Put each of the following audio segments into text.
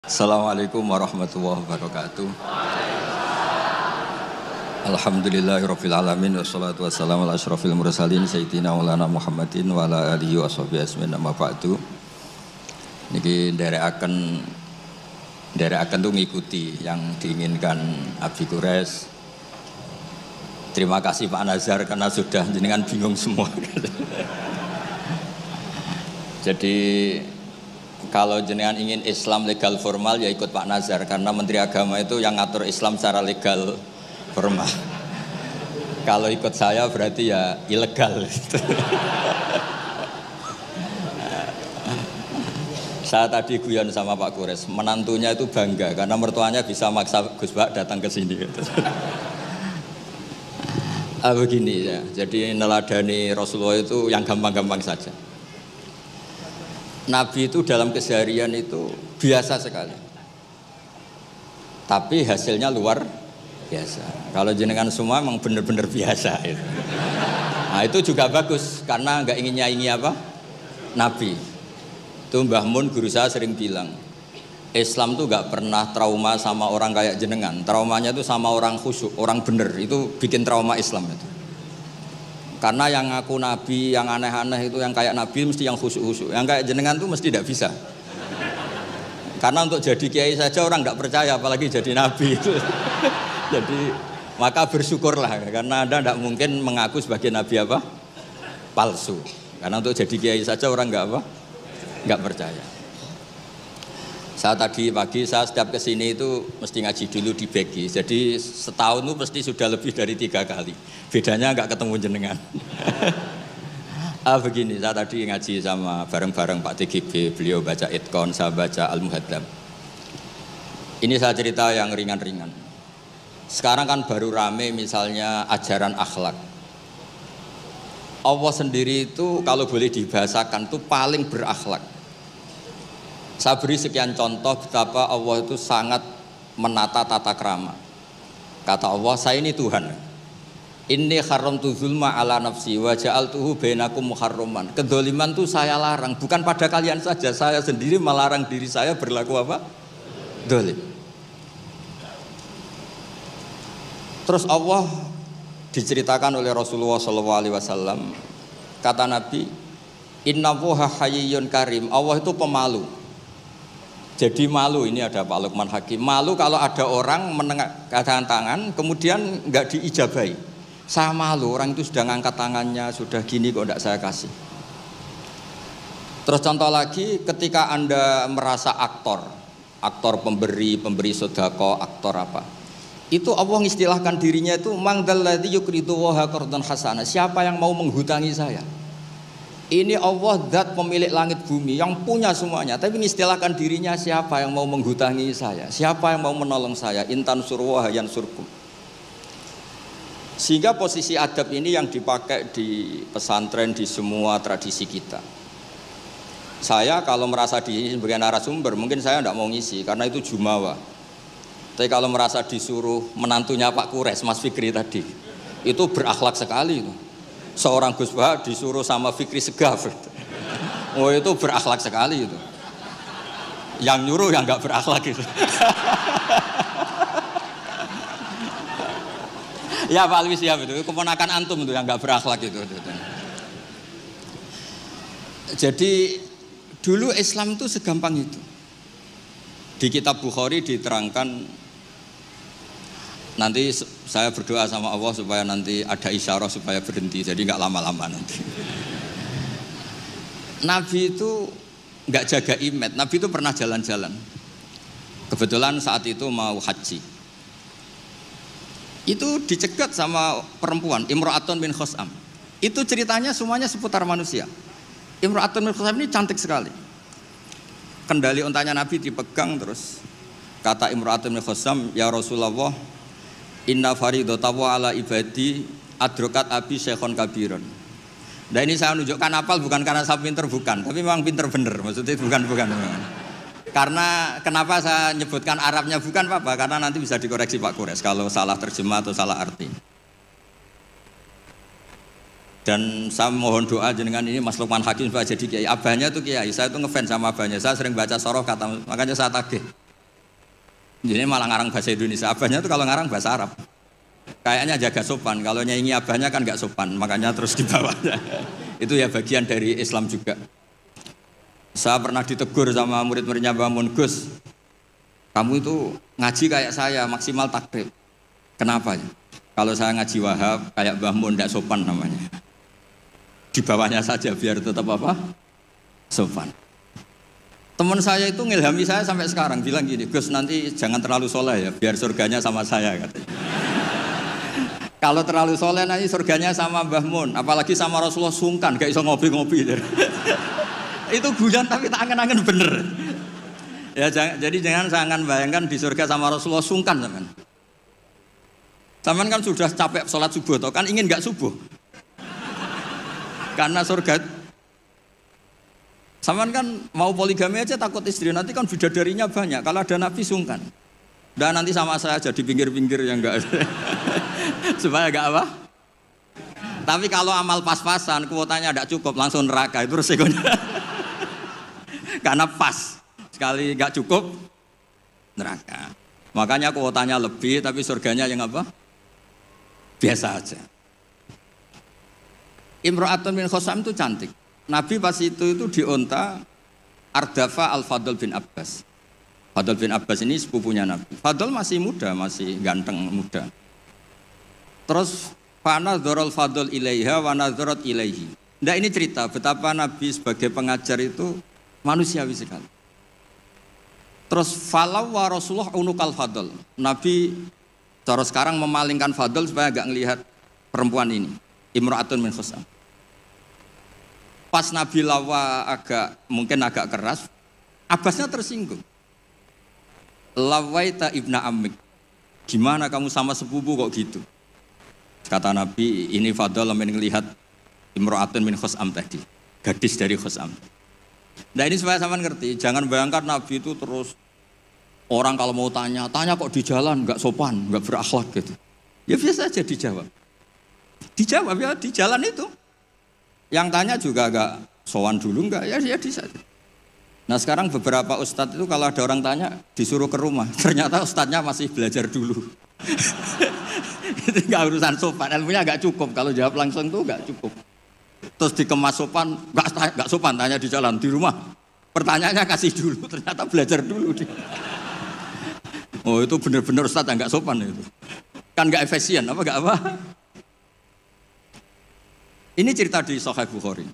Assalamualaikum warahmatullahi wabarakatuh. Alhamdulillahirabbil alamin wassalatu wassalamu ala asyrofil mursalin sayyidina maulana Muhammadin wa ala alihi washabihi ajmain amma ba'du. Niki nderekaken tuh ngikuti yang diinginkan Abi Quraisy. Terima kasih Pak Nazar karena sudah jenengan bingung semua. Jadi kalau jenengan ingin Islam legal formal ya ikut Pak Nazar karena Menteri Agama itu yang ngatur Islam secara legal formal. Kalau ikut saya berarti ya ilegal. Saya tadi guyon sama Pak Quraisy, menantunya itu bangga karena mertuanya bisa maksa Gus Bak datang ke sini. Begini ya, jadi neladani Rasulullah itu yang gampang-gampang saja. Nabi itu dalam keseharian itu biasa sekali, tapi hasilnya luar biasa. Kalau jenengan semua memang benar-benar biasa itu. Nah itu juga bagus karena nggak ingin nyaingi apa Nabi. Itu Mbah Mun guru saya sering bilang, Islam tuh nggak pernah trauma sama orang kayak jenengan. Traumanya itu sama orang khusyuk, orang bener, itu bikin trauma Islam itu. Karena yang ngaku Nabi, yang aneh-aneh itu, yang kayak Nabi mesti yang khusyuk-khusyuk. Yang kayak jenengan tuh mesti tidak bisa. Karena untuk jadi kiai saja orang tidak percaya, apalagi jadi Nabi itu. Jadi maka bersyukurlah, karena Anda tidak mungkin mengaku sebagai Nabi apa? Palsu. Karena untuk jadi kiai saja orang nggak percaya. Saya tadi pagi saya setiap kesini itu mesti ngaji dulu di Begi. Jadi setahun itu pasti sudah lebih dari 3 kali. Bedanya nggak ketemu jenengan. Begini, saya tadi ngaji sama bareng-bareng Pak TGB. Beliau baca Itqon, saya baca Al-Muhaddam. Ini saya cerita yang ringan-ringan. Sekarang kan baru rame misalnya ajaran akhlak. Allah sendiri itu kalau boleh dibahasakan itu paling berakhlak. Saya beri sekian contoh betapa Allah itu sangat menata tata krama. Kata Allah, saya ini Tuhan. Inni haramtu zulma ala nafsi wa ja'altuhu bainakum muharraman. Kedzaliman itu saya larang, bukan pada kalian saja. Saya sendiri melarang diri saya berlaku apa? Zalim. Terus Allah diceritakan oleh Rasulullah SAW. Kata Nabi, Innallaha hayyun karim. Allah itu pemalu. Jadi malu, ini ada Pak Lukman Hakim. Malu kalau ada orang mengangkat tangan kemudian nggak diijabahi. Saya malu, orang itu sudah ngangkat tangannya, sudah gini kok enggak saya kasih. Terus contoh lagi, ketika Anda merasa aktor pemberi sedekah, aktor apa? Itu Allah mengistilahkan dirinya itu mangdalladzi yuqridu waha qardan hasana. Siapa yang mau menghutangi saya? Ini Allah zat pemilik langit bumi yang punya semuanya. Tapi mengistilahkan dirinya siapa yang mau menghutangi saya? Siapa yang mau menolong saya? Intan surwa yansurkum. Sehingga posisi adab ini yang dipakai di pesantren, di semua tradisi kita. Saya kalau merasa di sebagai narasumber mungkin saya tidak mau ngisi karena itu jumawa. Tapi kalau merasa disuruh menantunya Pak Quraisy, Mas Fikri tadi, itu berakhlak sekali itu. Seorang Gus Bah disuruh sama Fikri Segaf. Oh itu berakhlak sekali itu. Yang nyuruh yang nggak berakhlak itu. Ya Pak Alwi siap itu. Keponakan antum itu yang nggak berakhlak itu. Jadi dulu Islam itu segampang itu. Di kitab Bukhari diterangkan. Nanti saya berdoa sama Allah supaya nanti ada isyarah supaya berhenti, jadi nggak lama-lama nanti. Nabi itu nggak jaga image, Nabi itu pernah jalan-jalan. Kebetulan saat itu mau haji. Itu dicegat sama perempuan, Imra'atun bin Khusam. Itu ceritanya semuanya seputar manusia. Imra'atun bin Khusam ini cantik sekali. Kendali untanya Nabi dipegang terus. Kata Imra'atun bin Khusam, ya Rasulullah, Inna faridatahu ala ibadi adrokat abi syekhon kabiron. Nah ini saya menunjukkan apal bukan karena saya pinter, bukan, tapi memang pinter bener. Maksudnya bukan. Karena kenapa saya nyebutkan Arabnya bukan apa? Karena nanti bisa dikoreksi Pak Quraisy kalau salah terjemah atau salah arti. Dan saya mohon doa jenengan ini Mas Lukman Hakim supaya jadi kiai. Abahnya itu kiai, saya itu ngefans sama abahnya. Saya sering baca soroh kata, makanya saya tagih. Jadi malah ngarang bahasa Indonesia. Abahnya itu kalau ngarang bahasa Arab. Kayaknya jaga sopan. Kalau nyanyi abahnya kan nggak sopan, makanya terus dibawanya. Itu ya bagian dari Islam juga. Saya pernah ditegur sama murid-muridnya Mbah Mun, Gus, kamu itu ngaji kayak saya, maksimal takrib. Kenapa ya? Kalau saya ngaji Wahab, kayak Mbah Mun, nggak sopan namanya. Di bawahnya saja biar tetap apa? Sopan. Teman saya itu ngilhami saya sampai sekarang, bilang gini, Gus nanti jangan terlalu soleh ya, biar surganya sama saya katanya. Kalau terlalu soleh nanti surganya sama Mbah Mun, apalagi sama Rasulullah sungkan, gak iso ngopi-ngopi. Itu guyon tapi tak angen-angen bener. Ya jadi jangan bayangkan di surga sama Rasulullah sungkan teman. Teman kan sudah capek sholat subuh, toh kan ingin gak subuh? Karena surga. Saman kan mau poligami aja takut istri, nanti kan bidadarinya banyak. Kalau ada Nabi sungkan. Dan nanti sama saya aja di pinggir-pinggir yang enggak. Supaya enggak apa? Tapi kalau amal pas-pasan, kuotanya enggak cukup, langsung neraka. Itu resikonya. Karena pas. Sekali enggak cukup, neraka. Makanya kuotanya lebih, tapi surganya yang apa? Biasa aja. Imra'atun min Khosam itu cantik. Nabi pas itu dionta Ardafa Al-Fadl bin Abbas. Fadl bin Abbas ini sepupunya Nabi. Fadl masih muda, masih ganteng muda. Terus fana dzarul Fadl ilaiha wa nadzarat ilaihi. Nah ini cerita betapa Nabi sebagai pengajar itu manusiawi sekali. Terus falau wa Rasulullah unukal Fadl. Nabi cara sekarang memalingkan Fadl supaya agak ngelihat perempuan ini. Imra'atun min Khosam. Pas Nabi lawa mungkin agak keras, Abbasnya tersinggung. Lawaita ibna amik, gimana kamu sama sepupu kok gitu? Kata Nabi, ini Fadl melihat Imra'atun min Khosam tadi, gadis dari Khosam. Nah ini supaya sama ngerti, jangan bayangkan Nabi itu terus orang kalau mau tanya kok di jalan, nggak sopan, nggak berakhlak gitu. Ya biasa aja dijawab. Dijawab ya di jalan itu. Yang tanya juga agak sowan dulu enggak, ya di saja. Nah sekarang beberapa ustadz itu kalau ada orang tanya disuruh ke rumah, ternyata ustadznya masih belajar dulu. Itu enggak urusan sopan, ilmunya enggak cukup, kalau jawab langsung itu enggak cukup. Terus dikemas sopan, enggak sopan, tanya di jalan, di rumah. Pertanyaannya kasih dulu, ternyata belajar dulu. Oh itu benar-benar ustadz enggak sopan itu. Kan enggak efisien, enggak apa? Ini cerita di Sahih Bukhari.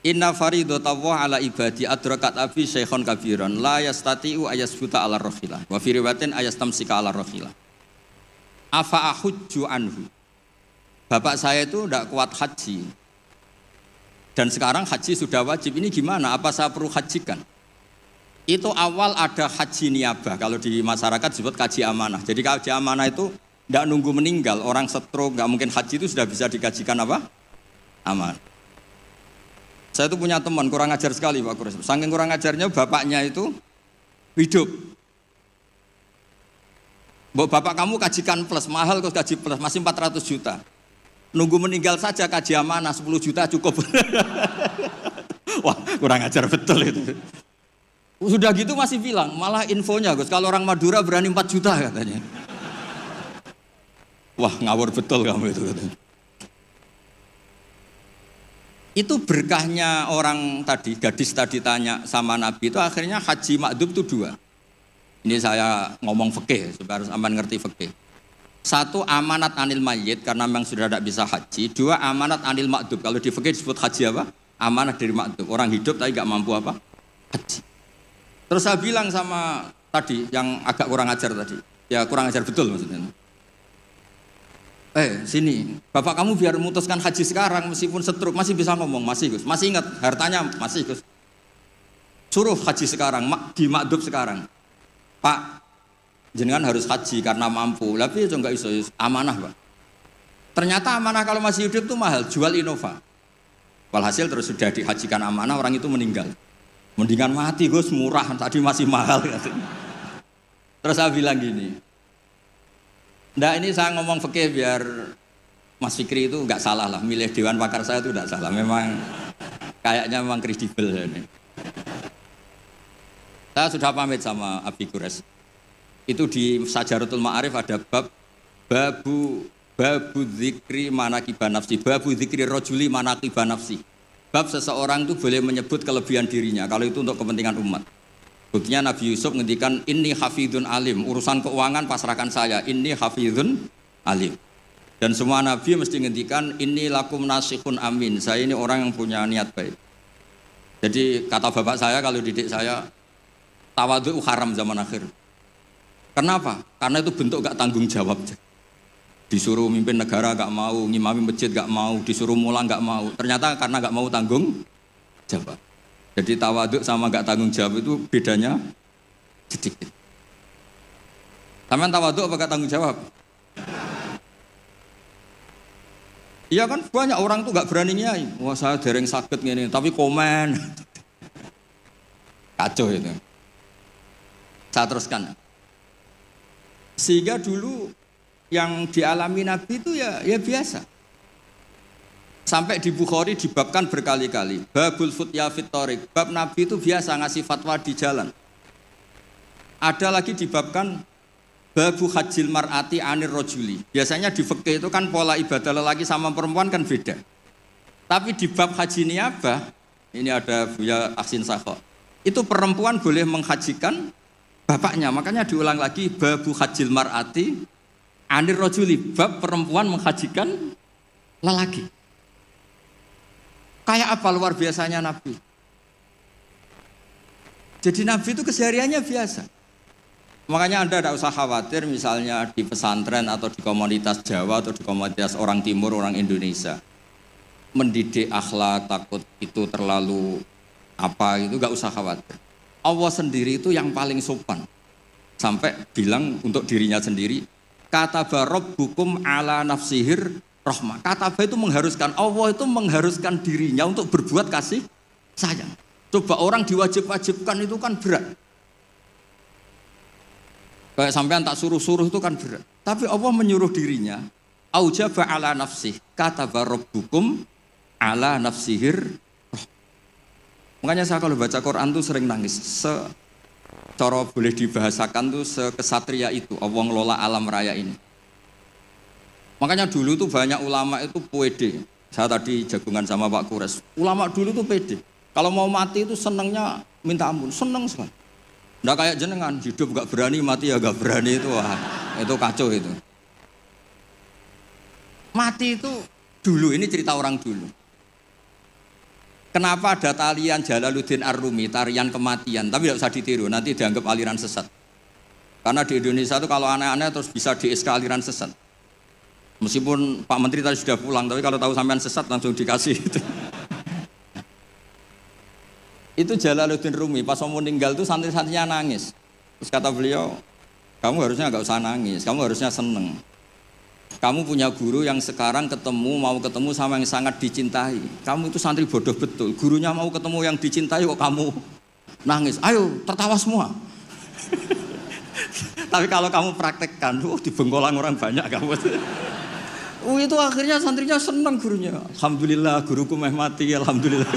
Inna faridatullah ala ibadi adrakat abi syekhon kabiran la yastati'u ayasbuta ala rohila wa fi riwayatin ayastamsika ala rohila. Afa ahujju anhu. Bapak saya itu tidak kuat haji. Dan sekarang haji sudah wajib. Ini gimana? Apa saya perlu hajikan? Itu awal ada haji niabah. Kalau di masyarakat disebut kaji amanah. Jadi kaji amanah itu tidak nunggu meninggal, orang stroke, nggak mungkin haji itu sudah bisa dikajikan apa? Aman. Saya itu punya teman kurang ajar sekali Pak Kures. Saking kurang ajarnya bapaknya itu hidup. Bapak kamu kajikan plus, mahal kok kaji plus, masih 400 juta. Nunggu meninggal saja kaji amanah 10 juta cukup. Wah kurang ajar betul itu. Sudah gitu masih bilang, malah infonya Gus, kalau orang Madura berani 4 juta katanya. Wah ngawur betul kamu itu. Itu berkahnya orang tadi, gadis tadi tanya sama Nabi itu akhirnya haji makdub itu 2. Ini saya ngomong fikih, supaya harus aman ngerti fikih. 1 amanat anil mayyit karena memang sudah tidak bisa haji. 2 amanat anil makdub. Kalau di fikih disebut haji apa? Amanat dari makdub. Orang hidup tapi nggak mampu apa? Haji. Terus saya bilang sama tadi yang agak kurang ajar tadi. Ya kurang ajar betul maksudnya. Sini, bapak kamu biar memutuskan haji sekarang meskipun stroke masih bisa ngomong, masih Gus, masih ingat hartanya masih Gus. Suruh haji sekarang, di makdub sekarang. Pak, jenengan harus haji karena mampu, tapi itu enggak iso amanah Pak. Ternyata amanah kalau masih hidup tuh mahal, jual Innova. Walhasil terus sudah dihajikan amanah, orang itu meninggal. Mendingan mati Gus, murah, tadi masih mahal. Terus saya bilang gini. Nah ini saya ngomong fikih biar Mas Fikri itu nggak salah lah, milih dewan pakar saya itu nggak salah, memang kayaknya memang kredibel ini. Saya sudah pamit sama Abi Kures. Itu di Sajaratul Ma'arif ada babu dzikri manaqiban nafsi, babu dzikri rajuli manaqiban nafsi. Bab seseorang itu boleh menyebut kelebihan dirinya kalau itu untuk kepentingan umat. Buktinya Nabi Yusuf ngendikan inni hafidun alim, urusan keuangan pasrahkan saya, inni hafidun alim. Dan semua nabi mesti ngendikan inni lakum nasihun amin, saya ini orang yang punya niat baik. Jadi kata bapak saya kalau didik saya, tawadhu haram zaman akhir. Kenapa? Karena itu bentuk gak tanggung jawab. Disuruh mimpin negara gak mau, ngimami masjid gak mau, disuruh mulang gak mau. Ternyata karena gak mau tanggung jawab. Jadi tawadhu sama gak tanggung jawab itu bedanya sedikit. Taman tawadhu apa gak tanggung jawab? Iya kan banyak orang tuh gak berani nyai. Wah saya dereng sakit gini, tapi komen. Kacau itu. Saya teruskan. Sehingga dulu yang dialami Nabi itu ya biasa. Sampai di Bukhari dibabkan berkali-kali. Babul futya fit thoriq. Bab Nabi itu biasa ngasih fatwa di jalan. Ada lagi dibabkan babu hajjil mar'ati anir rojuli. Biasanya di fikih itu kan pola ibadah lelaki sama perempuan kan beda. Tapi di bab haji niyabah, ini ada Buya Aksin Sakho, itu perempuan boleh menghajikan bapaknya. Makanya diulang lagi babu hajjil mar'ati anir rojuli. Bab perempuan menghajikan lelaki. Kayak apa luar biasanya Nabi. Jadi Nabi itu kesehariannya biasa. Makanya Anda tidak usah khawatir misalnya di pesantren atau di komunitas Jawa atau di komunitas orang Timur, orang Indonesia. Mendidik akhlak, takut itu terlalu apa itu gak usah khawatir. Allah sendiri itu yang paling sopan. Sampai bilang untuk dirinya sendiri, kataba rabbukum ala nafsihir rahmah. Kataba itu mengharuskan, Allah itu mengharuskan dirinya untuk berbuat kasih sayang. Coba orang diwajib-wajibkan itu kan berat. Kayak sampean tak suruh-suruh itu kan berat. Tapi Allah menyuruh dirinya, aujaba ala nafsih, kataba rabbukum ala nafsihir. Makanya saya kalau baca Quran tuh sering nangis. Cara boleh dibahasakan tuh sekesatria itu Allah ngelola alam raya ini. Makanya dulu tuh banyak ulama itu pede. Saya tadi jagungan sama Pak Kures. Ulama dulu tuh pede. Kalau mau mati itu senengnya minta ampun, seneng sekali. Nggak kayak jenengan, hidup gak berani, mati ya gak berani itu, wah, itu kacau itu. Mati itu dulu, ini cerita orang dulu. Kenapa ada tarian Jalaluddin Ar-Rumi, tarian kematian, tapi tidak usah ditiru, nanti dianggap aliran sesat. Karena di Indonesia itu kalau aneh-aneh terus bisa di-SK aliran sesat. Meskipun Pak Menteri tadi sudah pulang, tapi kalau tahu sampean sesat langsung dikasih itu. Itu Jalaluddin Rumi, pas mau meninggal itu santri-santrinya nangis. Terus kata beliau, kamu harusnya nggak usah nangis, kamu harusnya seneng. Kamu punya guru yang sekarang mau ketemu sama yang sangat dicintai. Kamu itu santri bodoh betul, gurunya mau ketemu yang dicintai kok kamu nangis. Ayo, tertawa semua. Tapi kalau kamu praktekkan, di Bengkolang orang banyak kamu. Itu akhirnya santrinya senang gurunya. Alhamdulillah, guruku meh mati, alhamdulillah.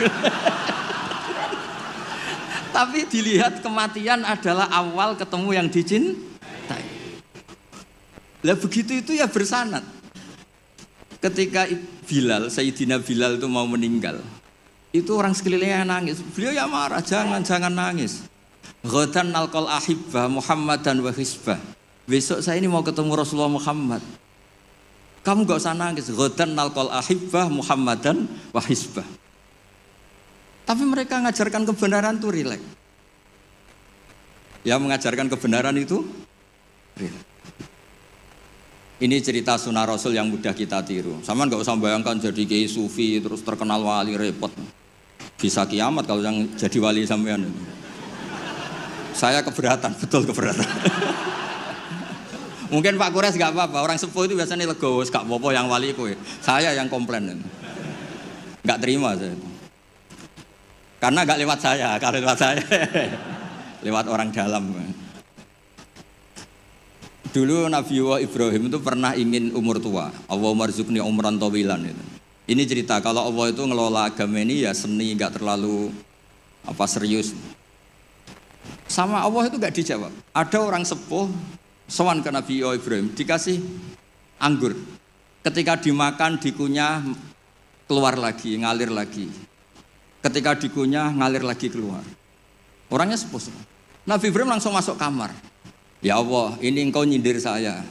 Tapi dilihat kematian adalah awal ketemu yang dicintai. Lah begitu itu ya bersanad. Ketika Bilal, Sayyidina Bilal itu mau meninggal, itu orang sekelilingnya nangis. Beliau ya marah, jangan nangis. Ghadan nalqal ahibbah Muhammadan wa hisbah. Besok saya ini mau ketemu Rasulullah Muhammad. Kamu gak usah nangis. Ghadan nalqal ahibbah Muhammadan wa hisbah. Tapi mereka mengajarkan kebenaran itu rileks. Ya mengajarkan kebenaran itu rileks. Ini cerita sunnah Rasul yang mudah kita tiru. Sama nggak usah bayangkan jadi kiai sufi terus terkenal wali repot. Bisa kiamat kalau yang jadi wali sampean. Saya keberatan, betul keberatan. Mungkin Pak Kures nggak apa-apa. Orang sepuh itu biasanya legowo, gak apa-apa yang wali itu. Saya yang komplain. Nggak terima saya. Karena nggak lewat saya, kalau lewat saya lewat orang dalam. Dulu Nabi Ibrahim itu pernah ingin umur tua. Allahumma rzuqni umran tawilan itu. Ini cerita kalau Allah itu ngelola agama ini ya seni, nggak terlalu serius. sama Allah itu nggak dijawab. Ada orang sepuh sowan ke Nabi Ibrahim dikasih anggur. Ketika dimakan dikunyah keluar lagi, ngalir lagi. Ketika dikunyah ngalir lagi keluar. Orangnya sepuh. Nabi Ibrahim langsung masuk kamar. Ya Allah, ini engkau nyindir saya.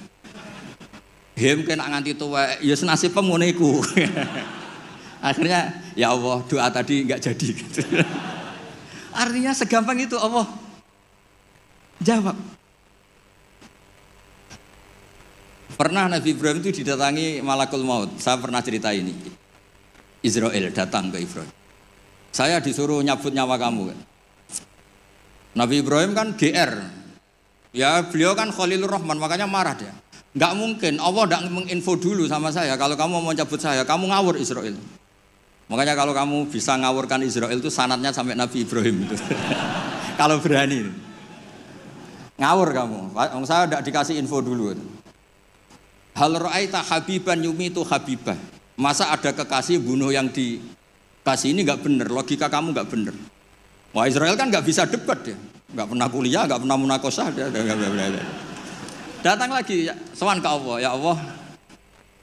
Hem kena nganti tuwek, ya senasib ngono iku. Akhirnya ya Allah, doa tadi enggak jadi gitu. Artinya segampang itu Allah jawab. Pernah Nabi Ibrahim itu didatangi malakul maut. Saya pernah cerita ini. Israel datang ke Ibrahim. Saya disuruh nyabut nyawa kamu. Nabi Ibrahim kan GR. Ya beliau kan Khalilur Rahman, makanya marah dia. Enggak mungkin, Allah enggak menginfo dulu sama saya. Kalau kamu mau cabut saya, kamu ngawur Israel. Makanya kalau kamu bisa ngawurkan Israel itu sanadnya sampai Nabi Ibrahim itu. Kalau berani. Ngawur kamu. Saya enggak dikasih info dulu. Hal ra'aita habiban yumitu habibah. Masa ada kekasih bunuh yang dikasih, ini enggak benar. Logika kamu enggak benar. Wah Israel kan enggak bisa debat ya. Enggak pernah kuliah, enggak pernah munakosah dia. Datang lagi, sowan ke Allah, ya Allah,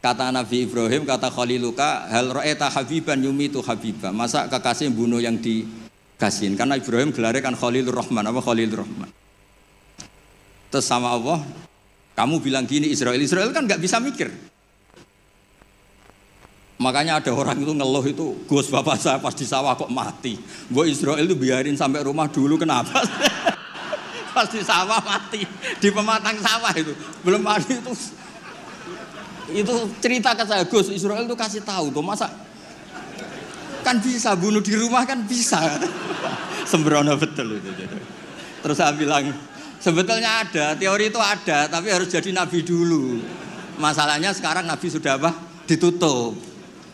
kata Nabi Ibrahim, kata Khaliluka, hal ra'aita habiban yumitu habibah. Masa kekasih bunuh yang dikasihin? Karena Ibrahim gelarnya kan Khalilur Rahman, apa Khalilur Rahman. Terus sama Allah, kamu bilang gini Israel kan nggak bisa mikir. Makanya ada orang itu ngeluh itu, Gus bapak saya pas di sawah kok mati. Gue Israel itu biarin sampai rumah dulu, kenapa? Pas di sawah mati, di pematang sawah itu belum mati itu cerita ke saya, Gus Israel itu kasih tahu tuh, masa kan bisa bunuh di rumah kan bisa. Sembrono betul itu. Terus saya bilang sebetulnya ada teori itu ada, tapi harus jadi nabi dulu. Masalahnya sekarang nabi sudah apa? Ditutup.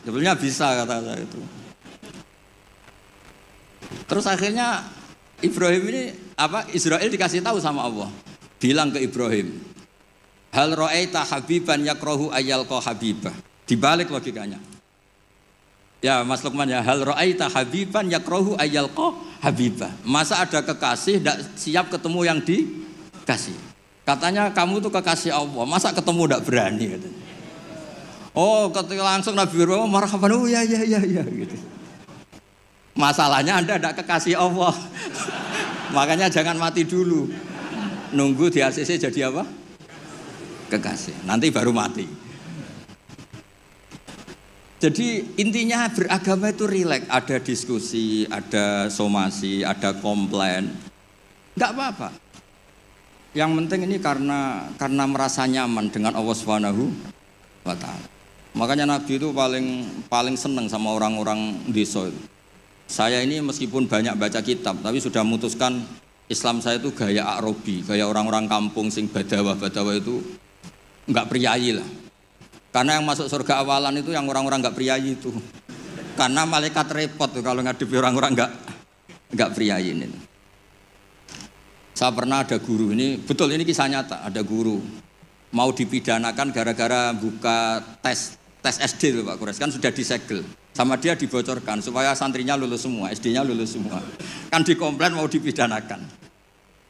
Sebetulnya bisa kata saya itu. Terus akhirnya Ibrahim ini apa? Israel dikasih tahu sama Allah. Bilang ke Ibrahim, hal ra'aita habiban yakrahu ayyalqa habibah. Dibalik logikanya. Ya Mas Lukman ya, hal ra'aita habiban yakrahu ayyalqa habibah. Masa ada kekasih tidak siap ketemu yang dikasih. Katanya kamu tuh kekasih Allah, masa ketemu tidak berani katanya. Oh, ketika langsung Nabi Ibrahim marhaban, oh ya gitu. Masalahnya Anda tidak kekasih Allah. Makanya jangan mati dulu. Nunggu di ACC jadi apa? Kekasih. Nanti baru mati. Jadi intinya beragama itu rileks. Ada diskusi, ada somasi, ada komplain. Enggak apa-apa. Yang penting ini karena merasa nyaman dengan Allah Subhanahu wa ta'ala. Makanya Nabi itu paling senang sama orang-orang desa itu. Saya ini meskipun banyak baca kitab, tapi sudah memutuskan Islam saya itu gaya Arabi, gaya orang-orang kampung sing badawa-badawa itu enggak priayi lah. Karena yang masuk surga awalan itu yang orang-orang enggak priayi itu. Karena malaikat repot tuh kalau ngadepi orang-orang enggak priayi ini. Saya pernah ada guru, ini betul ini kisah nyata, ada guru mau dipidanakan gara-gara buka tes SD loh Pak Kures, kan sudah disegel. Sama dia dibocorkan supaya santrinya lulus semua, SD-nya lulus semua. Kan dikomplain mau dipidanakan.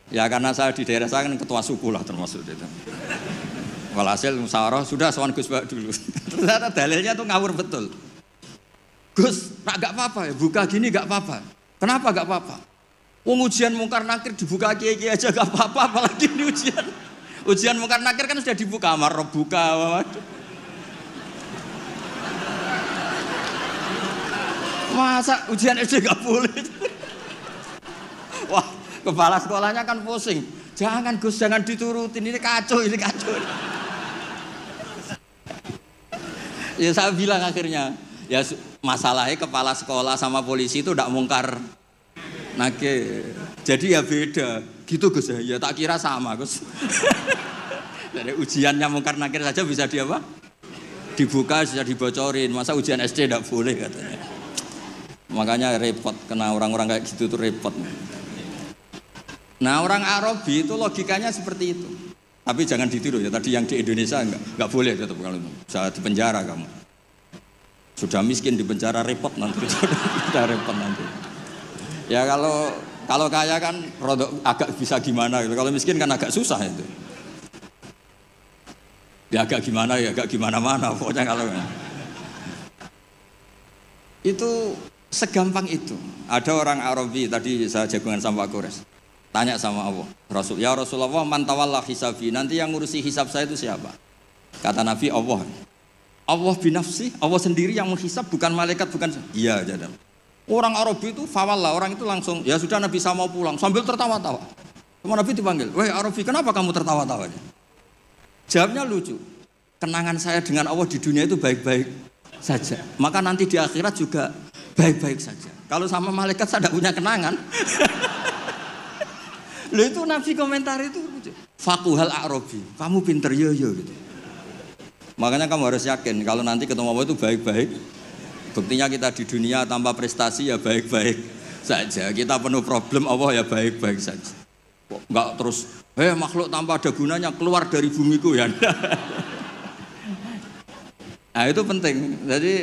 Ya karena saya di daerah saya kan ketua suku lah termasuk itu. Walhasil musyawarah sudah sowan Gus Bak dulu. Ternyata dalilnya tuh ngawur betul. Gus, nak gak apa-apa ya, buka gini gak apa-apa. Kenapa gak apa-apa? Ujian mungkar nakir dibuka kiai-kiai aja gak apa-apa, apalagi ini ujian. Ujian mungkar nakir kan sudah dibuka, amar buka. Masa ujian SD gak boleh? Wah, kepala sekolahnya kan pusing. Jangan Gus, jangan diturutin, ini kacau. Ya saya bilang akhirnya, ya masalahnya kepala sekolah sama polisi itu tidak mungkar nakir. Jadi ya beda. Gitu Gus ya tak kira sama Gus. Jadi ujiannya mungkar nakir saja bisa apa? Dibuka, bisa dibocorin. Masa ujian SD tidak boleh katanya. Makanya repot, kena orang-orang kayak gitu tuh repot. Nah orang Arabi itu logikanya seperti itu. Tapi jangan ditiru ya, tadi yang di Indonesia enggak boleh tetap kalau bisa di penjara kamu. Sudah miskin di penjara repot nanti. Sudah repot nanti. Ya kalau Kalau kaya kan rodok agak bisa gimana gitu. Kalau miskin kan agak susah itu. Ya agak gimana ya agak gimana-mana pokoknya kalau itu segampang itu. Ada orang Arabi tadi saya jagungan sama Pak Kures. Tanya sama Allah, Rasul, ya Rasulullah, man tawalla hisabi, nanti yang ngurusi hisab saya itu siapa? Kata Nabi, Allah. Allah binafsi, Allah sendiri yang menghisab, bukan malaikat, bukan. Iya, jadam. Orang Arabi itu fawalla, orang itu langsung, ya sudah Nabi saya mau pulang, sambil tertawa-tawa. Sama Nabi dipanggil, weh Arabi, kenapa kamu tertawa-tawa? Jawabnya lucu. Kenangan saya dengan Allah di dunia itu baik-baik saja. Maka nanti di akhirat juga baik-baik saja. Kalau sama malaikat saya tidak punya kenangan. Loh itu Nabi komentar itu fakuhal Arabi, kamu pinter yo gitu. Makanya kamu harus yakin kalau nanti ketemu Allah itu baik-baik. Buktinya kita di dunia tanpa prestasi ya baik-baik saja. Kita penuh problem, Allah ya baik-baik saja. Enggak terus, makhluk tanpa ada gunanya keluar dari bumiku ya. Nah itu penting. Jadi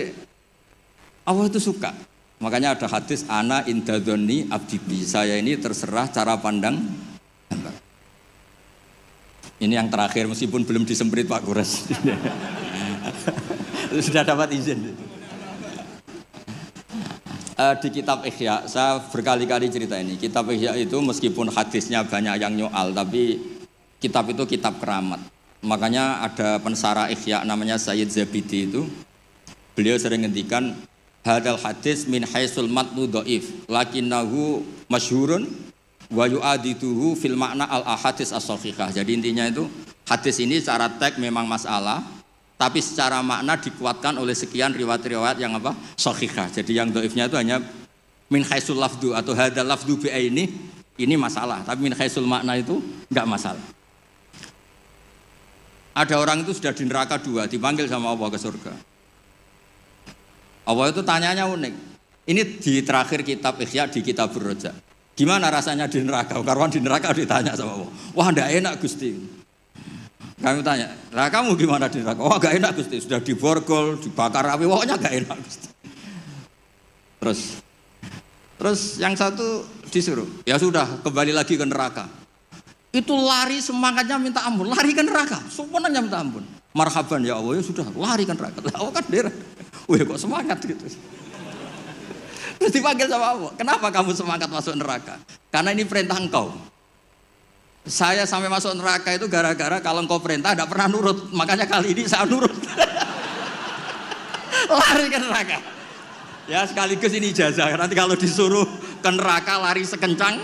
Allah itu suka. Makanya ada hadis ana indadzonni abdibi, saya ini terserah cara pandang hamba. Ini yang terakhir meskipun belum disemprit Pak Kures. Sudah dapat izin. Di kitab Ihya, saya berkali-kali cerita ini. Kitab Ihya itu meskipun hadisnya banyak yang nyoal, tapi kitab itu kitab keramat. Makanya ada pensara Ihya namanya Sayyid Zabidi itu. Beliau sering ngendikan hadal hadis min haisul matnu dhaif lakinnahu masyhurun wa yu'adituhu fil makna al ahadits as-sahihah. Jadi intinya itu hadis ini secara teks memang masalah, tapi secara makna dikuatkan oleh sekian riwayat-riwayat yang apa? Sahihah. Jadi yang dhaifnya itu hanya min haisul lafdu atau hadal lafdu bi ini masalah, tapi min haisul makna itu enggak masalah. Ada orang itu sudah di neraka 2 dipanggil sama Allah ke surga. Allah itu tanyanya unik. Ini di terakhir kitab Ihya di kitab Ar-Raja. Gimana rasanya di neraka? Karena di neraka ditanya sama Allah. Wah, enggak enak Gusti. Kami tanya, lah kamu gimana di neraka? Wah, enggak enak Gusti. Sudah diborgol, dibakar api, pokoknya enggak enak Gusti. Terus yang satu disuruh, ya sudah kembali lagi ke neraka. Itu lari semangatnya minta ampun, lari ke neraka. Semuanya minta ampun. Marhaban ya Allah, ya sudah lari ke neraka. Lah kan derek. Wih kok semangat gitu. Terus dipanggil sama Allah, kenapa kamu semangat masuk neraka? Karena ini perintah engkau. Saya sampai masuk neraka itu gara-gara kalau engkau perintah tidak pernah nurut. Makanya kali ini saya nurut. Lari ke neraka. Ya sekaligus ini ijazah. Nanti kalau disuruh ke neraka lari sekencang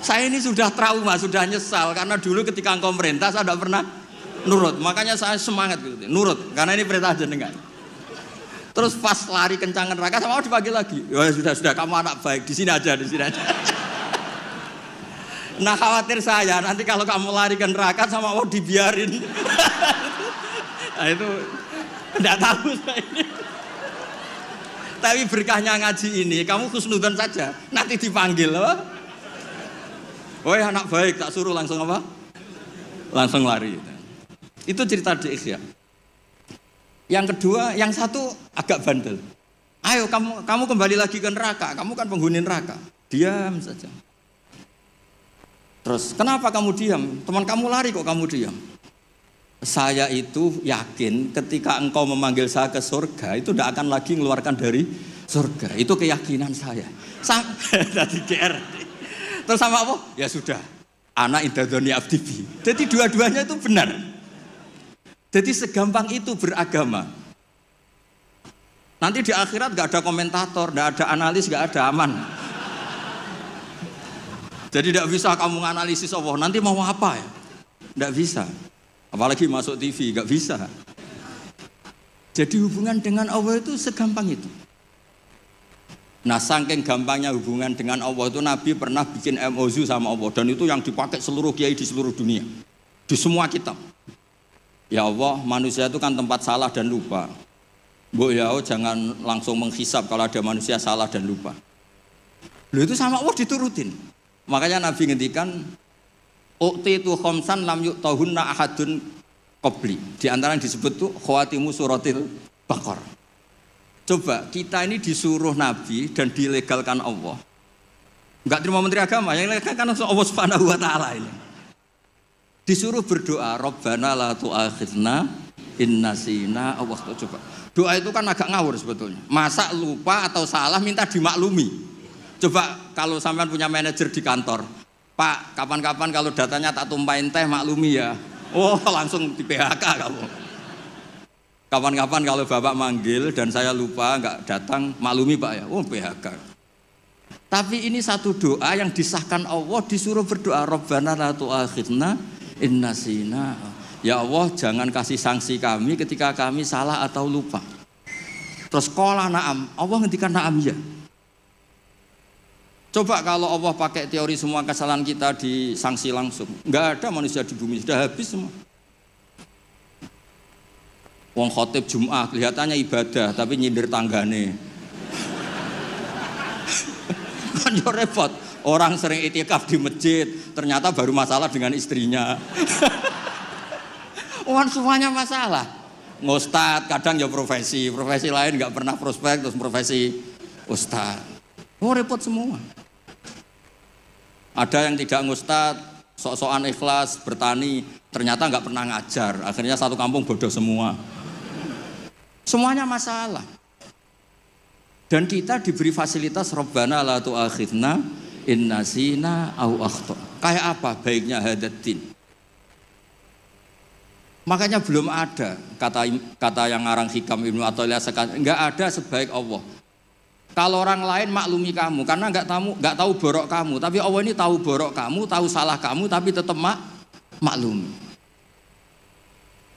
saya ini sudah trauma, sudah nyesal. Karena dulu ketika engkau perintah saya tidak pernah nurut, makanya saya semangat gitu, nurut, karena ini perintah jenengan. Terus pas lari kencang neraka sama Allah dipanggil lagi. Ya sudah, kamu anak baik, di sini aja. Nah khawatir saya nanti kalau kamu lari ke neraka sama Allah dibiarin. Nah itu tidak tahu saya ini. Tapi berkahnya ngaji ini, kamu husnudzon saja, nanti dipanggil apa? Woi anak baik, tak suruh langsung apa? Langsung lari. Itu cerita di Ihya. Yang kedua, yang satu agak bandel. Ayo kamu kembali lagi ke neraka. Kamu kan penghuni neraka. Diam saja. Terus kenapa kamu diam? Teman kamu lari kok kamu diam? Saya itu yakin ketika engkau memanggil saya ke surga itu tidak akan lagi mengeluarkan dari surga. Itu keyakinan saya. Tadi GR. Terus sama apa? Ya sudah. Ana indadzonni abdibi. Jadi dua-duanya itu benar. Jadi segampang itu beragama. Nanti di akhirat gak ada komentator, gak ada analis, gak ada aman. Jadi gak bisa kamu menganalisis Allah, nanti mau apa ya? Gak bisa. Apalagi masuk TV, gak bisa. Jadi hubungan dengan Allah itu segampang itu. Nah saking gampangnya hubungan dengan Allah itu Nabi pernah bikin MOU sama Allah. Dan itu yang dipakai seluruh kiai di seluruh dunia. Di semua kitab. Ya Allah, manusia itu kan tempat salah dan lupa. Bu ya jangan langsung menghisap kalau ada manusia salah dan lupa. Loh itu sama Allah diturutin. Makanya Nabi ngendikan uqtitu khamsan lam yu'tahunna ahadun qabli. Di antara yang disebut tuh khawatimu suratil Baqarah. Coba kita ini disuruh Nabi dan dilegalkan Allah. Enggak terima menteri agama, yang legalkan kan Allah Subhanahu wa taala ini. Disuruh berdoa, Rabbana la tu'akhidna in nasina aw akhtana. Coba. Doa itu kan agak ngawur sebetulnya. Masa lupa atau salah minta dimaklumi. Coba kalau sampean punya manajer di kantor, Pak, kapan-kapan kalau datanya tak tumpahin teh maklumi ya. Oh, langsung di PHK kamu. Kapan-kapan kalau Bapak manggil dan saya lupa nggak datang, maklumi Pak ya. Oh, PHK. Tapi ini satu doa yang disahkan Allah, disuruh berdoa, Rabbana la tu'akhidna in nasina. Ya Allah, jangan kasih sanksi kami ketika kami salah atau lupa. Terus qala na'am, Allah ngendikan na'am ya. Coba kalau Allah pakai teori semua kesalahan kita disanksi langsung, nggak ada manusia di bumi, sudah habis semua. Wong khotib Jum'ah kelihatannya ibadah tapi nyindir tanggane. Kan yo repot. Orang sering itikaf di masjid, ternyata baru masalah dengan istrinya. Semuanya masalah. Ngustad kadang ya profesi lain nggak pernah prospek terus profesi ustad. Repot semua. Ada yang tidak ngustad, sok-sokan ikhlas bertani, ternyata nggak pernah ngajar. Akhirnya satu kampung bodoh semua. Semuanya masalah. Dan kita diberi fasilitas Rabbana la tu'akhidna in nasina aw akhtana. Kayak apa baiknya hadatin? Makanya belum ada kata yang ngarang Hikam Ibnu Athaillah sekarang, enggak ada sebaik Allah. Kalau orang lain maklumi kamu karena enggak tahu borok kamu, tapi Allah ini tahu borok kamu, tahu salah kamu, tapi tetap maklumi.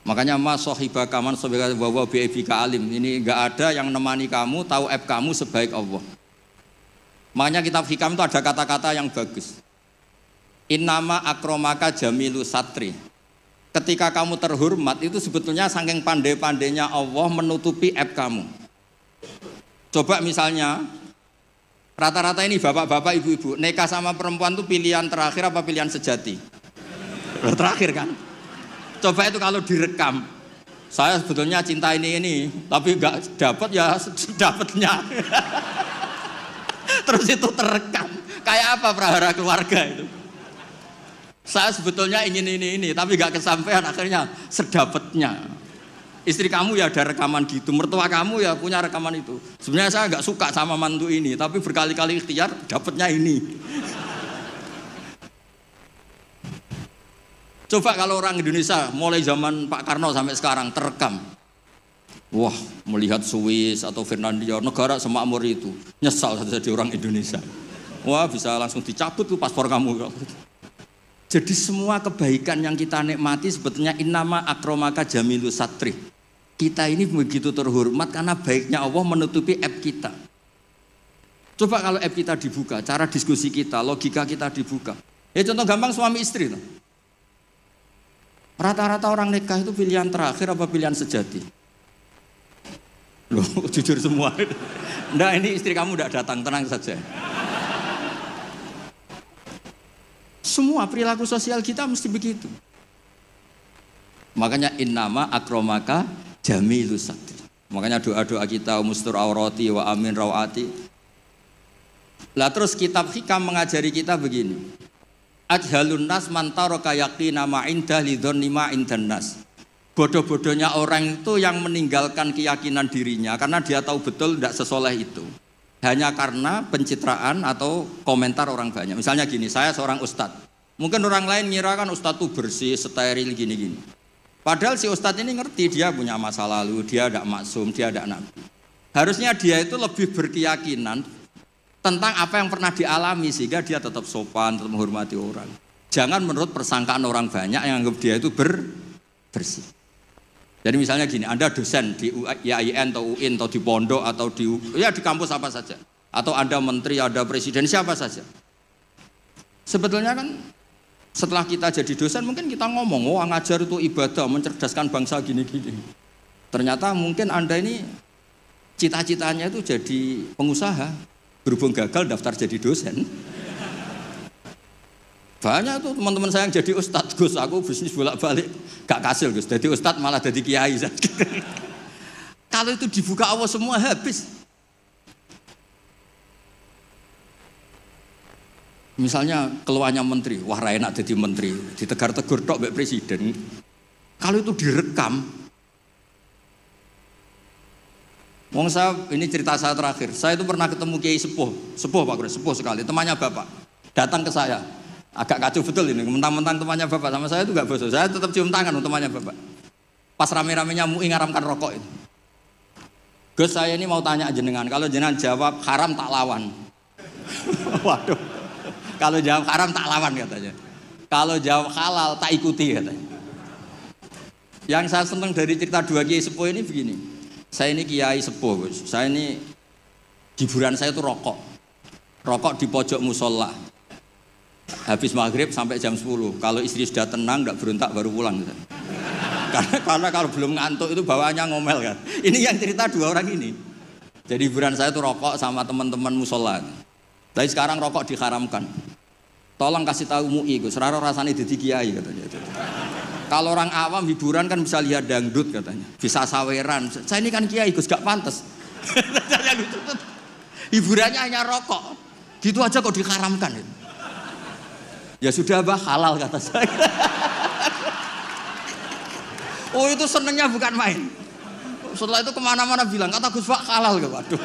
Makanya mas sohibaka man sohibaka wawa bi'ibika alim. Ini enggak ada yang nemani kamu, tahu aib kamu sebaik Allah. Makanya kitab Hikam itu ada kata-kata yang bagus. Innama akromaka jamilu satri. Ketika kamu terhormat itu sebetulnya saking pandai-pandainya Allah menutupi aib kamu. Coba misalnya rata-rata ini bapak-bapak, ibu-ibu nikah sama perempuan itu pilihan terakhir apa pilihan sejati? Terakhir kan? Coba itu kalau direkam, saya sebetulnya cinta ini, tapi nggak dapat ya dapatnya. Terus itu terekam, kayak apa prahara keluarga itu? Saya sebetulnya ingin ini, tapi nggak kesampaian, akhirnya sedapatnya. Istri kamu ya ada rekaman gitu, mertua kamu ya punya rekaman itu. Sebenarnya saya nggak suka sama mantu ini, tapi berkali-kali ikhtiar dapatnya ini. Coba kalau orang Indonesia mulai zaman Pak Karno sampai sekarang terekam. Wah, melihat Swiss atau Finlandia, negara semakmur itu, nyesal jadi orang Indonesia. Wah, bisa langsung dicabut tuh paspor kamu. Jadi semua kebaikan yang kita nikmati sebetulnya innama akromaka jamilu satri. Kita ini begitu terhormat karena baiknya Allah menutupi aib kita. Coba kalau aib kita dibuka, cara diskusi kita, logika kita dibuka. Ya contoh gampang suami istri tuh. Rata-rata orang nikah itu pilihan terakhir apa pilihan sejati? Loh, jujur semua. Nggak, ini istri kamu udah datang, tenang saja. Semua perilaku sosial kita mesti begitu. Makanya innama akromaka jamilu satri. Makanya doa-doa kita mustur aurati wa amin rawati. Lah terus kitab Hikam mengajari kita begini. Ajhalun nas mantaraka yaqina ma inda lidhonni ma indan nas. Bodoh-bodohnya orang itu yang meninggalkan keyakinan dirinya karena dia tahu betul tidak sesoleh itu. Hanya karena pencitraan atau komentar orang banyak. Misalnya gini, saya seorang ustadz. Mungkin orang lain ngira kan ustadz itu bersih, steril, gini-gini. Padahal si ustadz ini ngerti dia punya masa lalu, dia tidak maksum, dia tidak nabi. Harusnya dia itu lebih berkeyakinan tentang apa yang pernah dialami sehingga dia tetap sopan, tetap menghormati orang. Jangan menurut persangkaan orang banyak yang anggap dia itu bersih. Jadi misalnya gini, Anda dosen di IAIN atau UIN atau di pondok atau di kampus apa saja. Atau Anda menteri, ada presiden, siapa saja. Sebetulnya kan setelah kita jadi dosen mungkin kita ngomong, oh ngajar itu ibadah, mencerdaskan bangsa gini-gini. Ternyata mungkin Anda ini cita-citanya itu jadi pengusaha. Berhubung gagal daftar jadi dosen. Banyak tuh teman-teman saya yang jadi ustadz, Gus, aku bisnis bolak-balik gak kasil Gus, jadi ustadz malah jadi kiai. Kalau itu dibuka Allah semua habis. Misalnya keluarnya menteri, wah enak jadi menteri, ditegur-tegur tok mbek presiden. Kalau itu direkam, wong saya ini cerita saya terakhir. Saya itu pernah ketemu Kiai sepuh Pak Kures, sepuh sekali, temannya Bapak. Datang ke saya, agak kacau betul ini, mentang-mentang temannya Bapak sama saya itu enggak bosok. Saya tetap cium tangan untuk temannya Bapak. Pas rame-ramenya MUI ngaramkan rokok itu. Gus saya ini mau tanya jenengan, kalau jenengan jawab haram tak lawan. Waduh. Kalau jawab haram tak lawan katanya. Kalau jawab halal tak ikuti katanya. Yang saya senang dari cerita dua kiai sepuh ini begini. Saya ini kiai sepuh, Gus. Saya ini hiburan saya itu rokok. Rokok di pojok musola. Habis maghrib sampai jam 10. Kalau istri sudah tenang, tidak berontak baru pulang. Karena kalau belum ngantuk itu bawaannya ngomel kan. Ini yang cerita dua orang ini. Jadi hiburan saya itu rokok sama teman-teman musola. Tapi sekarang rokok diharamkan. Tolong kasih tahu MUI, Gus. Raro rasanya jadi kiai katanya. Kalau orang awam hiburan kan bisa lihat dangdut katanya, bisa saweran. Saya ini kan kiai, Gus, gak pantas. Hiburannya hanya rokok. Gitu aja kok diharamkan. Ya sudah bah, halal kata saya. Oh itu senengnya bukan main. Setelah itu kemana-mana bilang kata Gus Pak halal ke waduh.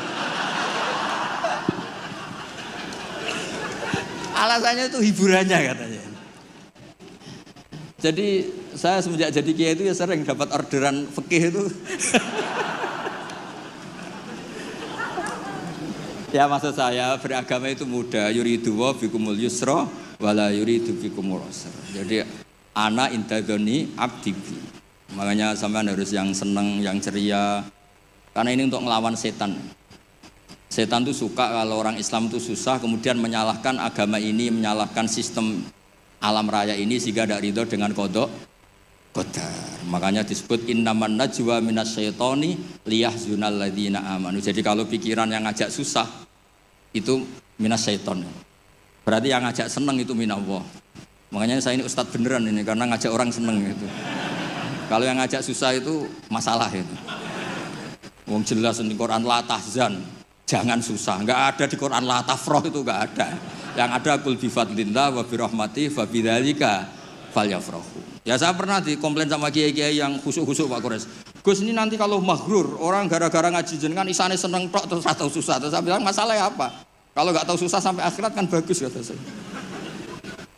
Alasannya itu hiburannya katanya. Jadi saya semenjak jadi kiai itu ya sering dapat orderan fikih itu. Ya maksud saya beragama itu mudah. Yuridu wa bikumul yusra wala yuridu bikumul usra. Jadi ana intadzoni abdi. Makanya sampean harus yang seneng, yang ceria. Karena ini untuk ngelawan setan. Setan tuh suka kalau orang Islam tuh susah, kemudian menyalahkan agama ini, menyalahkan sistem alam raya ini sehingga tidak ridho dengan qada qadar. Makanya disebut innaman najwa minasyaitoni liyahzunal ladzina amanu. Jadi kalau pikiran yang ngajak susah itu minasyaiton. Berarti yang ngajak seneng itu minallah. Makanya saya ini ustadz beneran ini karena ngajak orang seneng gitu. Kalau yang ngajak susah itu masalah itu. Wong jelas di Quran la tahzan. Jangan susah, enggak ada di Quran la tafrah itu enggak ada. Yang ada qul bi fadlillah wa bi rahmati fa bidzalika falyafrahu. Ya saya pernah dikomplain sama kiai-kiai yang khusuk-khusuk Pak Kores. Gus ini nanti kalau maghrur, orang gara-gara ngaji jenengan isane seneng tok terus atau susah. Terus saya bilang masalahnya apa? Kalau enggak tahu susah sampai akhirat kan bagus kata saya.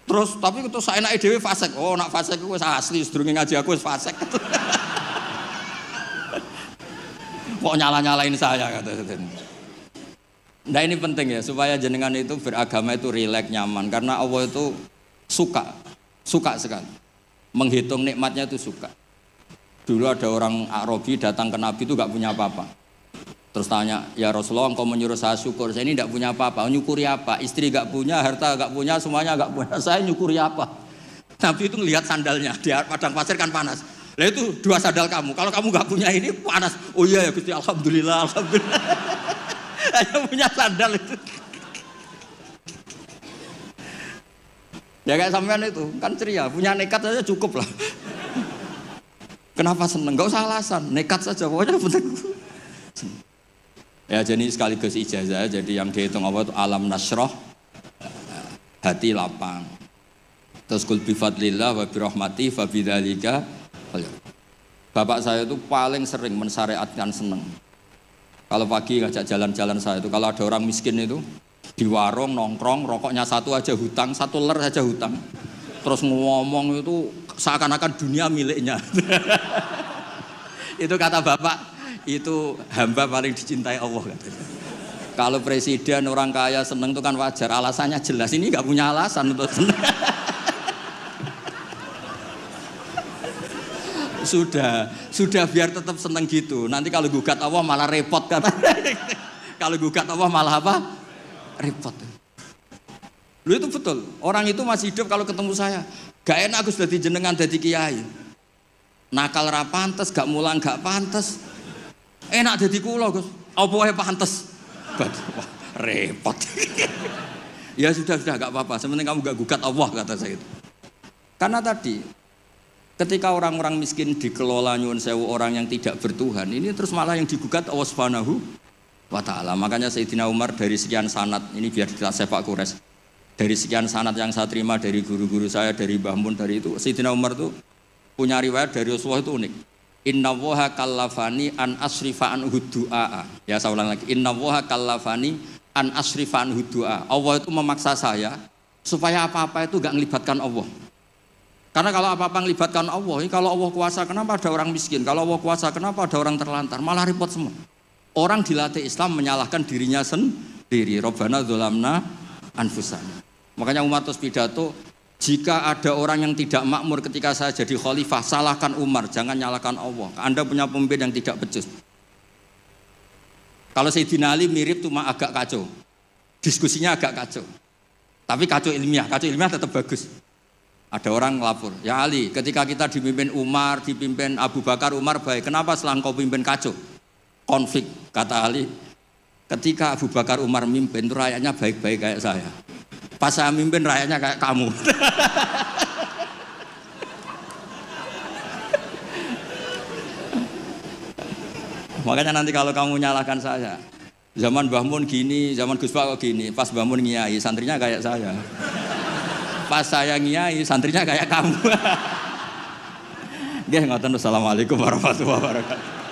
Terus tapi itu saya enake dhewe fasik. Oh, nak fasik ku wis asli sedurunge ngaji aku wis fasik. Kok nyala-nyalain saya kata saya. Nah ini penting ya supaya jenengan itu beragama itu rileks nyaman karena Allah itu suka sekali menghitung nikmatnya itu suka. Dulu ada orang Arabi datang ke Nabi itu gak punya apa-apa. Terus tanya, ya Rasulullah engkau menyuruh saya syukur, saya ini gak punya apa-apa, nyukuri apa? Istri gak punya, harta gak punya, semuanya gak punya, saya nyukuri apa? Nabi itu ngelihat sandalnya di padang pasir kan panas. Lah itu 2 sandal kamu, kalau kamu gak punya ini panas. Oh iya ya Gusti, alhamdulillah. Hanya punya sandal itu. Ya kayak sampean itu kan ceria, punya nekat saja cukup lah. Kenapa seneng? Gak usah alasan, nekat saja pokoknya penting. Ya jadi sekaligus ijazah, jadi yang dihitung apa itu alam nasroh, hati lapang. Terus qul bi fadlillah wa bi rahmati fa bidzalika. Bapak saya itu paling sering mensyariatkan seneng. Kalau pagi ngajak jalan-jalan saya itu, kalau ada orang miskin itu di warung nongkrong, rokoknya satu aja hutang, 1 ler saja hutang. Terus ngomong itu seakan-akan dunia miliknya. Itu kata bapak, itu hamba paling dicintai Allah katanya. Kalau presiden orang kaya seneng itu kan wajar, alasannya jelas. Ini nggak punya alasan untuk seneng. Sudah biar tetap seneng gitu. Nanti kalau gugat Allah malah repot kan. Kalau gugat Allah malah apa? Repot. Lu itu betul. Orang itu masih hidup kalau ketemu saya. Gak enak aku sudah dijenengan jadi kiai. Nakal ra pantes, gak mulang gak pantes. Enak jadi kula, Gus. Apa wae pantes. Wah, repot. Ya sudah gak apa-apa. Sementing kamu gak gugat Allah kata saya itu. Karena tadi Ketika orang-orang miskin dikelola nyuwun sewu orang yang tidak bertuhan, ini terus malah yang digugat Allah Subhanahu wa ta'ala. Makanya Sayyidina Umar dari sekian sanad, ini biar kita sepak kures, dari sekian sanad yang saya terima dari guru-guru saya, dari Mbah Mun, dari itu Sayyidina Umar tuh punya riwayat dari Rasulullah itu unik. Inna woha kallafani an asrifa an hudu'a. Ya saya ulang lagi, inna woha kallafani an asrifa an hudu'a. Allah itu memaksa saya supaya apa-apa itu gak ngelibatkan Allah. Karena kalau apa-apa ngelibatkan Allah, ini kalau Allah kuasa kenapa ada orang miskin, kalau Allah kuasa kenapa ada orang terlantar, malah repot semua. Orang dilatih Islam menyalahkan dirinya sendiri. Rabbana dzolamna anfusana. Makanya Umar terus pidato, jika ada orang yang tidak makmur ketika saya jadi khalifah, salahkan Umar, jangan nyalahkan Allah. Anda punya pemimpin yang tidak becus. Kalau Sayyidina Ali mirip cuma agak kacau, diskusinya agak kacau, tapi kacau ilmiah tetap bagus. Ada orang ngelapor, ya Ali, ketika kita dipimpin Umar, dipimpin Abu Bakar, Umar baik, kenapa setelah engkau pimpin kacau? Konflik, kata Ali, ketika Abu Bakar Umar mimpin itu rakyatnya baik-baik kayak saya, pas saya mimpin rakyatnya kayak kamu. Makanya nanti kalau kamu nyalahkan saya, zaman Mbah Mun gini, zaman Gus Pak gini, pas Mbah Mun ngiyai santrinya kayak saya, pas saya ngiyai santrinya kayak kamu. Nggih ngoten, assalamualaikum warahmatullahi wabarakatuh.